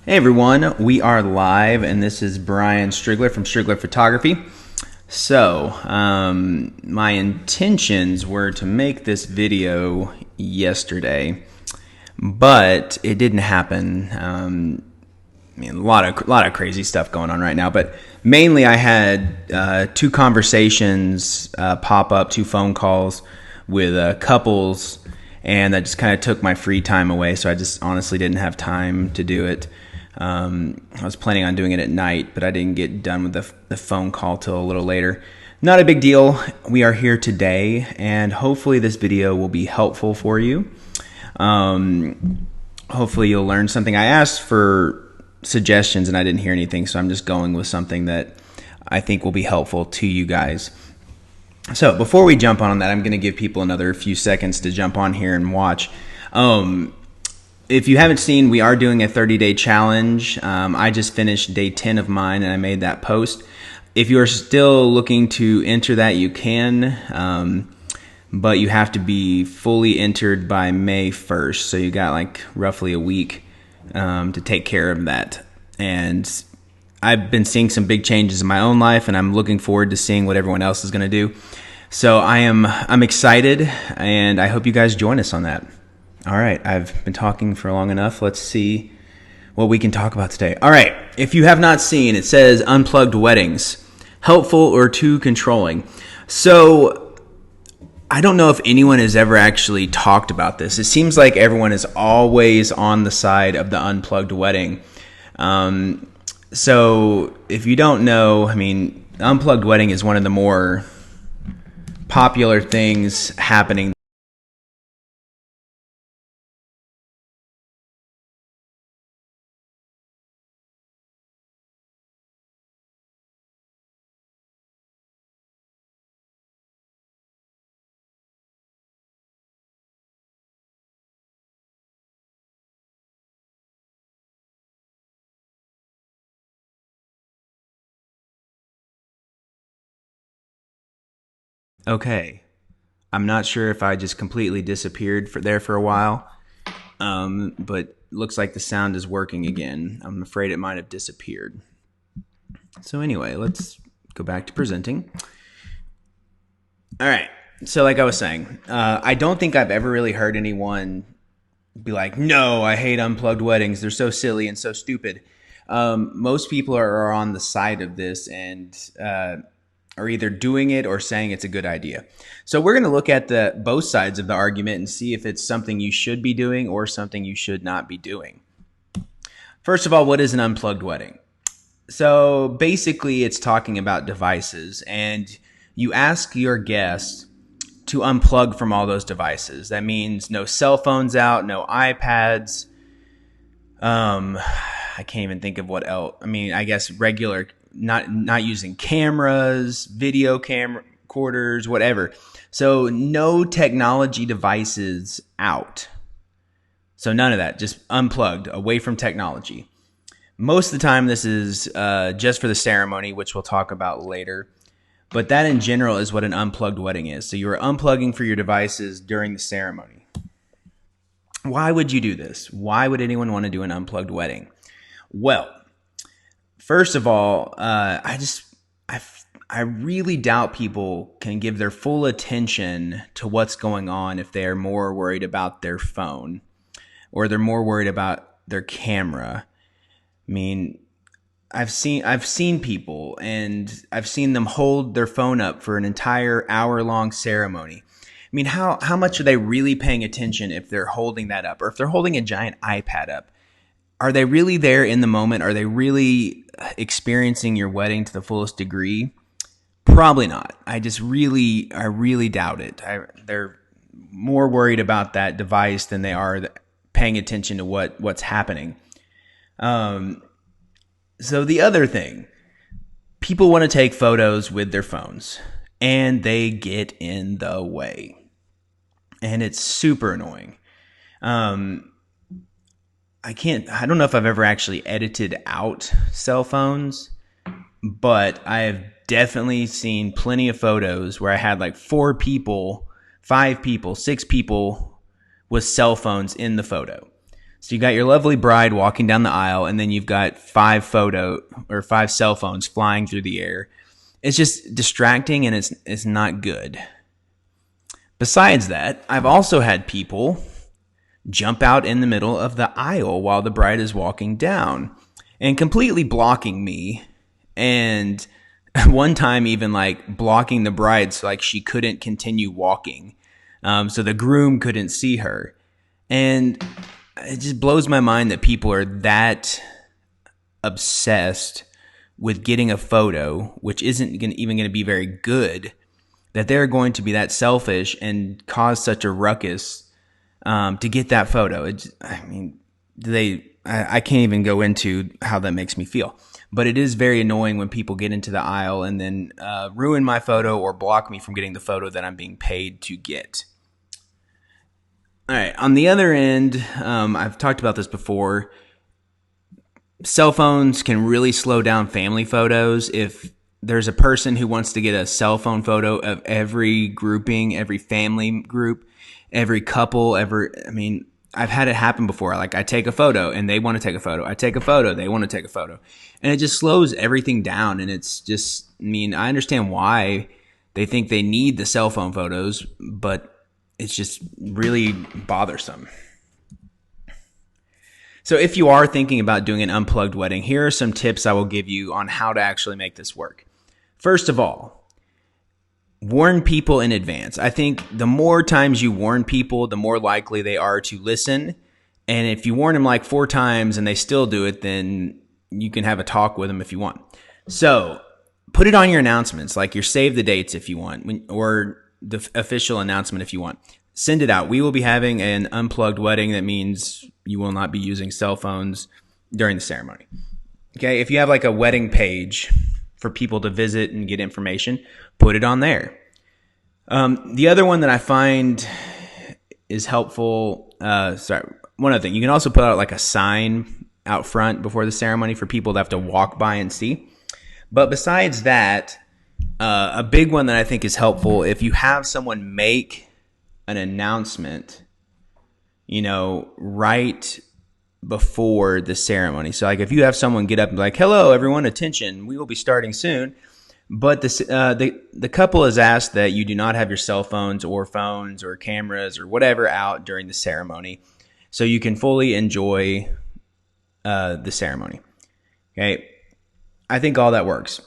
Hey everyone, we are live, and this is Brian Strigler from Strigler Photography. My intentions were to make this video yesterday, but it didn't happen. A lot of crazy stuff going on right now, but mainly I had two conversations pop up, two phone calls with couples, and that just kind of took my free time away. So I just honestly didn't have time to do it. I was planning on doing it at night, but I didn't get done with the phone call till a little later. Not a big deal. We are here today, and hopefully this video will be helpful for you. Hopefully you'll learn something. I asked for suggestions and I didn't hear anything, so I'm just going with something that I think will be helpful to you guys. So before we jump on that, I'm going to give people another few seconds to jump on here and watch. If you haven't seen, we are doing a 30-day challenge. I just finished day 10 of mine, and I made that post. If you are still looking to enter that, you can, but you have to be fully entered by May 1st. So you got like roughly a week to take care of that. And I've been seeing some big changes in my own life, and I'm looking forward to seeing what everyone else is going to do. So I'm excited, and I hope you guys join us on that. All right, I've been talking for long enough. Let's see what we can talk about today. All right, if you have not seen, it says Unplugged Weddings, helpful or too controlling. So I don't know if anyone has ever actually talked about this. It seems like everyone is always on the side of the unplugged wedding. So if you don't know, the unplugged wedding is one of the more popular things happening. Okay, I'm not sure if I just completely disappeared for a while, but looks like the sound is working again. I'm afraid it might have disappeared. So anyway, let's go back to presenting. All right, so like I was saying, I don't think I've ever really heard anyone be like, no, I hate unplugged weddings. They're so silly and so stupid. Most people are on the side of this and are either doing it or saying it's a good idea. So we're going to look at both sides of the argument and see if it's something you should be doing or something you should not be doing. First of all, what is an unplugged wedding? So basically it's talking about devices, and you ask your guests to unplug from all those devices. That means no cell phones out, no iPads. I can't even think of what else. I guess regular, not using cameras, video camcorders, whatever. So no technology devices out. So none of that, just unplugged, away from technology. Most of the time this is just for the ceremony, which we'll talk about later. But that in general is what an unplugged wedding is. So you're unplugging for your devices during the ceremony. Why would you do this? Why would anyone want to do an unplugged wedding? Well, first of all, I really doubt people can give their full attention to what's going on if they are more worried about their phone or they're more worried about their camera. I've seen people, and I've seen them hold their phone up for an entire hour-long ceremony. How much are they really paying attention if they're holding that up? Or if they're holding a giant iPad up, are they really there in the moment? Are they really experiencing your wedding to the fullest degree? Probably not. I really doubt it. They're more worried about that device than they are paying attention to what's happening. So the other thing, people want to take photos with their phones, and they get in the way. And it's super annoying. I don't know if I've ever actually edited out cell phones, but I have definitely seen plenty of photos where I had like 4 people, 5 people, 6 people with cell phones in the photo. So you got your lovely bride walking down the aisle, and then you've got 5 cell phones flying through the air. It's just distracting, and it's not good. Besides that, I've also had people jump out in the middle of the aisle while the bride is walking down and completely blocking me. And one time even like blocking the bride so like she couldn't continue walking. So the groom couldn't see her. And it just blows my mind that people are that obsessed with getting a photo, which isn't even going to be very good, that they're going to be that selfish and cause such a ruckus to get that photo. I can't even go into how that makes me feel. But it is very annoying when people get into the aisle and then ruin my photo or block me from getting the photo that I'm being paid to get. All right, on the other end, I've talked about this before. Cell phones can really slow down family photos. If there's a person who wants to get a cell phone photo of every grouping, every family group, every couple, I've had it happen before. Like I take a photo and they want to take a photo. I take a photo, they want to take a photo. And it just slows everything down. And it's just, I understand why they think they need the cell phone photos, but it's just really bothersome. So if you are thinking about doing an unplugged wedding, here are some tips I will give you on how to actually make this work. First of all, warn people in advance. I think the more times you warn people, the more likely they are to listen. And if you warn them like 4 times and they still do it, then you can have a talk with them if you want. So put it on your announcements, like your save the dates if you want, or the official announcement if you want. Send it out. We will be having an unplugged wedding. That means you will not be using cell phones during the ceremony. Okay, if you have like a wedding page for people to visit and get information, put it on there. The other one that I find is helpful, one other thing, you can also put out like a sign out front before the ceremony for people to have to walk by and see. But besides that, a big one that I think is helpful, if you have someone make an announcement, right before the ceremony. So like if you have someone get up and be like, hello, everyone, attention, we will be starting soon. But the couple has asked that you do not have your cell phones or cameras or whatever out during the ceremony so you can fully enjoy the ceremony. Okay. I think all that works.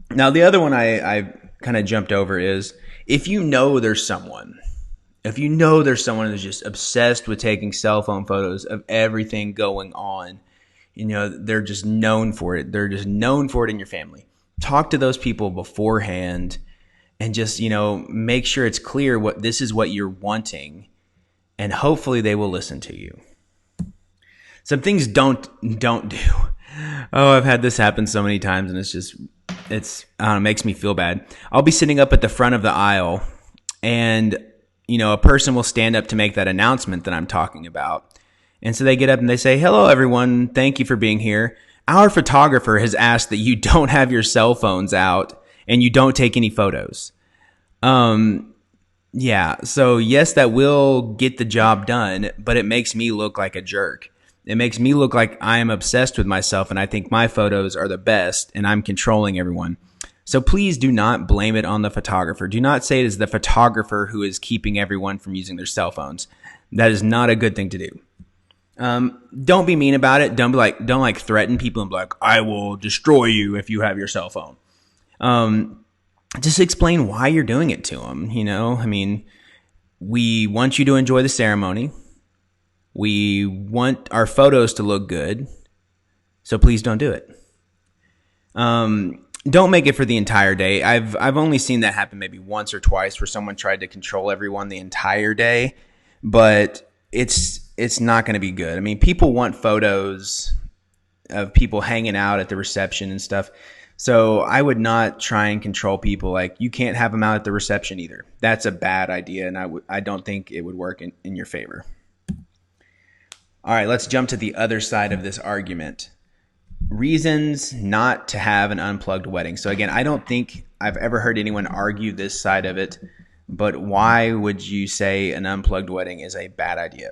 Now, the other one I kind of jumped over is if you know there's someone who's just obsessed with taking cell phone photos of everything going on, they're just known for it. They're just known for it in your family. Talk to those people beforehand and just, make sure it's clear this is what you're wanting, and hopefully they will listen to you. Some things don't do. Oh, I've had this happen so many times, and it makes me feel bad. I'll be sitting up at the front of the aisle, and a person will stand up to make that announcement that I'm talking about. And so they get up and they say, hello, everyone. Thank you for being here. Our photographer has asked that you don't have your cell phones out and you don't take any photos. Yeah. So yes, that will get the job done, but it makes me look like a jerk. It makes me look like I am obsessed with myself and I think my photos are the best and I'm controlling everyone. So please do not blame it on the photographer. Do not say it is the photographer who is keeping everyone from using their cell phones. That is not a good thing to do. Don't be mean about it. Don't threaten people and be like, I will destroy you if you have your cell phone. Just explain why you're doing it to them. We want you to enjoy the ceremony. We want our photos to look good. So please don't do it. Don't make it for the entire day. I've only seen that happen maybe once or twice where someone tried to control everyone the entire day, but it's not going to be good. People want photos of people hanging out at the reception and stuff. So I would not try and control people. Like, you can't have them out at the reception either. That's a bad idea, and I don't think it would work in your favor. All right, let's jump to the other side of this argument. Reasons not to have an unplugged wedding. So again, I don't think I've ever heard anyone argue this side of it, but why would you say an unplugged wedding is a bad idea?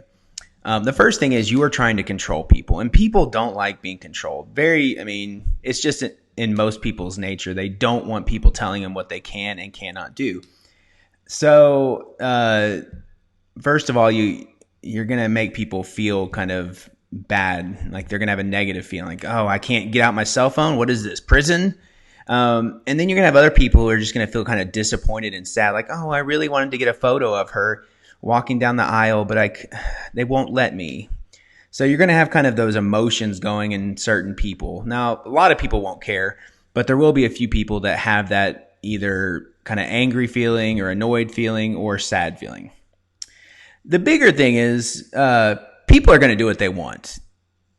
The first thing is you are trying to control people, and people don't like being controlled. It's just in most people's nature. They don't want people telling them what they can and cannot do. So, first of all, you're going to make people feel kind of bad. Like they're going to have a negative feeling. Like, oh, I can't get out my cell phone. What is this, prison? And then you're going to have other people who are just going to feel kind of disappointed and sad. Like, oh, I really wanted to get a photo of her walking down the aisle, but they won't let me. So you're going to have kind of those emotions going in certain people. Now, a lot of people won't care, but there will be a few people that have that either kind of angry feeling or annoyed feeling or sad feeling. The bigger thing is people are going to do what they want.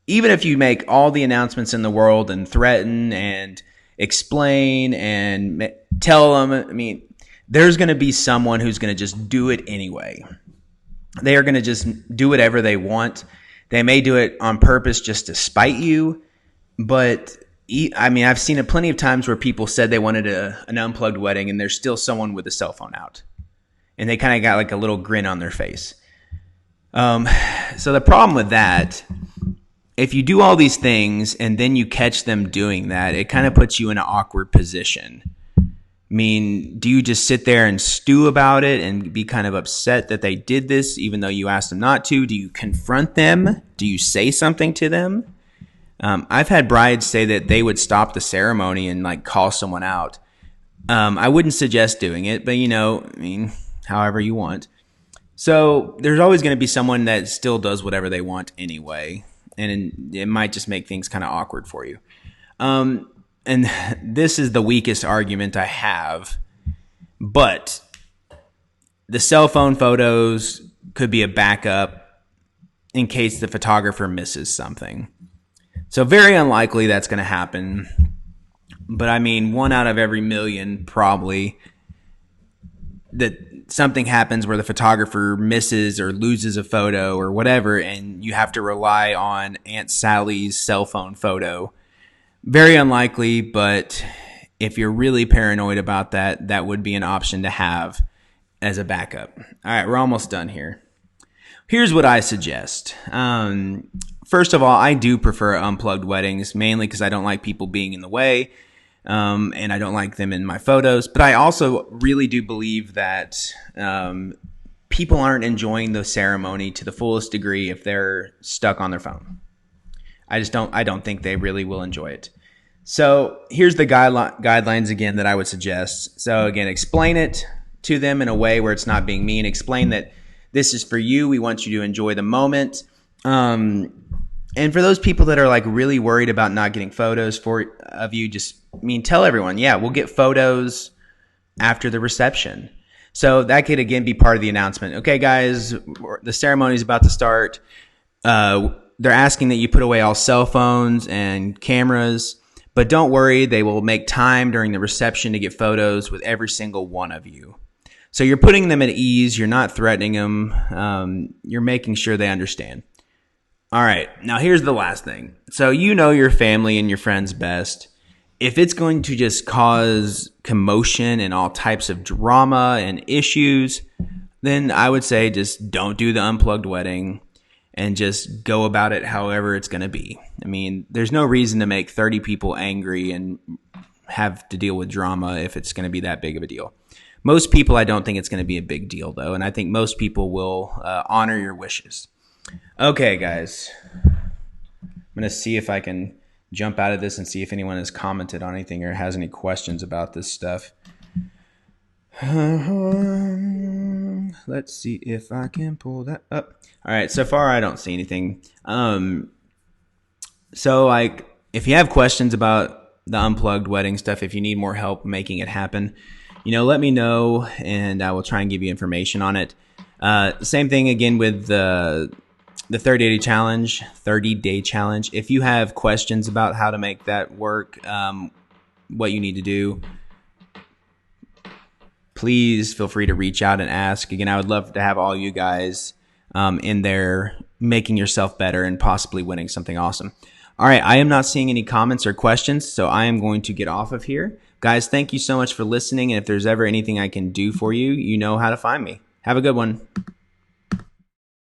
Even if you make all the announcements in the world and threaten and explain and tell them, there's going to be someone who's going to just do it anyway. They are going to just do whatever they want. They may do it on purpose just to spite you. But I've seen it plenty of times where people said they wanted an unplugged wedding and there's still someone with a cell phone out. And they kind of got like a little grin on their face. So the problem with that, if you do all these things and then you catch them doing that, it kind of puts you in an awkward position. Do you just sit there and stew about it and be kind of upset that they did this even though you asked them not to? Do you confront them? Do you say something to them? I've had brides say that they would stop the ceremony and like call someone out. I wouldn't suggest doing it, but however you want. So there's always going to be someone that still does whatever they want anyway. And it might just make things kind of awkward for you. And this is the weakest argument I have, but the cell phone photos could be a backup in case the photographer misses something. So very unlikely that's going to happen. But 1 out of every million probably that something happens where the photographer misses or loses a photo or whatever, and you have to rely on Aunt Sally's cell phone photo. Very unlikely, but if you're really paranoid about that, that would be an option to have as a backup. All right, we're almost done here. Here's what I suggest. First of all, I do prefer unplugged weddings, mainly because I don't like people being in the way, and I don't like them in my photos. But I also really do believe that people aren't enjoying the ceremony to the fullest degree if they're stuck on their phone. I don't think they really will enjoy it. So here's the guidelines again that I would suggest. So again, explain it to them in a way where it's not being mean. Explain that this is for you. We want you to enjoy the moment. And for those people that are like really worried about not getting photos of you, tell everyone, yeah, we'll get photos after the reception. So that could again be part of the announcement. Okay, guys, the ceremony is about to start. They're asking that you put away all cell phones and cameras, but don't worry, they will make time during the reception to get photos with every single one of you. So you're putting them at ease. You're not threatening them. You're making sure they understand. All right, now here's the last thing. So you know your family and your friends best. If it's going to just cause commotion and all types of drama and issues, then I would say just don't do the unplugged wedding. And just go about it however it's going to be. There's no reason to make 30 people angry and have to deal with drama if it's going to be that big of a deal. Most people, I don't think it's going to be a big deal, though. And I think most people will honor your wishes. Okay, guys. I'm going to see if I can jump out of this and see if anyone has commented on anything or has any questions about this stuff. Let's see if I can pull that up. All right, so far I don't see anything. If you have questions about the unplugged wedding stuff, if you need more help making it happen, let me know and I will try and give you information on it. Same thing again with the 30-day challenge. If you have questions about how to make that work, what you need to do, please feel free to reach out and ask. Again, I would love to have all you guys in there making yourself better and possibly winning something awesome. All right, I am not seeing any comments or questions, so I am going to get off of here. Guys, thank you so much for listening, and if there's ever anything I can do for you, you know how to find me. Have a good one.